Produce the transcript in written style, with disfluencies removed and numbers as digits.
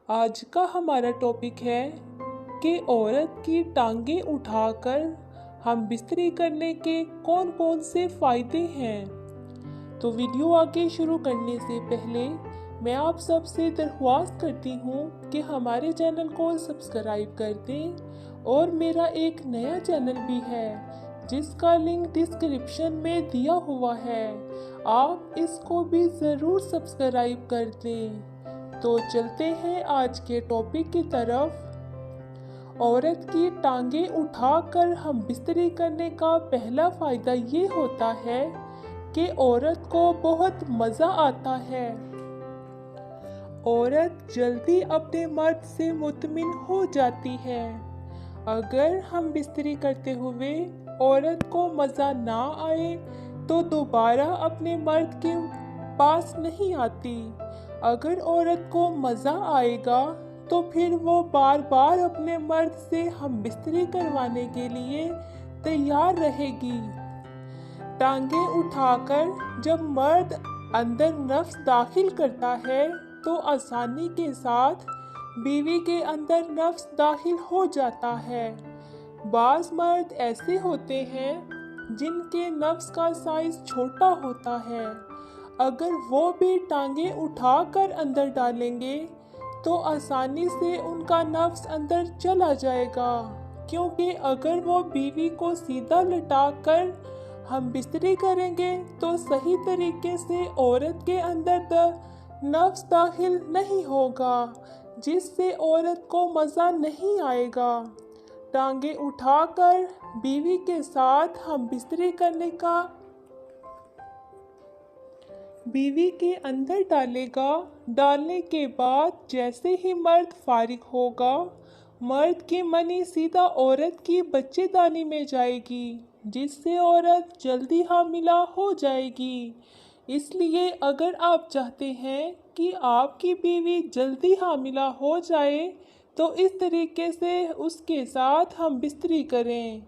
आज का हमारा टॉपिक है कि औरत की टांगें उठाकर हम बिस्तरी करने के कौन कौन से फायदे हैं। तो वीडियो आगे शुरू करने से पहले मैं आप सबसे दरख्वास्त करती हूँ कि हमारे चैनल को सब्सक्राइब कर दें और मेरा एक नया चैनल भी है जिसका लिंक डिस्क्रिप्शन में दिया हुआ है, आप इसको भी ज़रूर सब्सक्राइब कर दें। तो चलते हैं आज के टॉपिक की तरफ। औरत की टांगें उठाकर हम बिस्तरी करने का पहला फायदा ये होता है कि औरत को बहुत मज़ा आता है। औरत जल्दी अपने मर्द से मुतमिन हो जाती है। अगर हम बिस्तरी करते हुए औरत को मज़ा ना आए तो दोबारा अपने मर्द के पास नहीं आती। अगर औरत को मज़ा आएगा तो फिर वो बार बार अपने मर्द से हम बिस्तरी करवाने के लिए तैयार रहेगी। टांगें उठाकर जब मर्द अंदर नफ्स दाखिल करता है तो आसानी के साथ बीवी के अंदर नफ्स दाखिल हो जाता है। बाज़ मर्द ऐसे होते हैं जिनके नफ्स का साइज छोटा होता है, अगर वो भी टांगें उठाकर अंदर डालेंगे तो आसानी से उनका नफ्स अंदर चला जाएगा, क्योंकि अगर वो बीवी को सीधा लटाकर हम बिस्तरी करेंगे तो सही तरीके से औरत के अंदर नफ्स दाखिल नहीं होगा, जिससे औरत को मज़ा नहीं आएगा। टांगें उठाकर बीवी के साथ हम बिस्तरी करने का बीवी के अंदर डालेगा। डालने के बाद जैसे ही मर्द फारिग होगा, मर्द की मनी सीधा औरत की बच्चेदानी में जाएगी, जिससे औरत जल्दी हामिला हो जाएगी। इसलिए अगर आप चाहते हैं कि आपकी बीवी जल्दी हामिला हो जाए तो इस तरीके से उसके साथ हम बिस्तरी करें।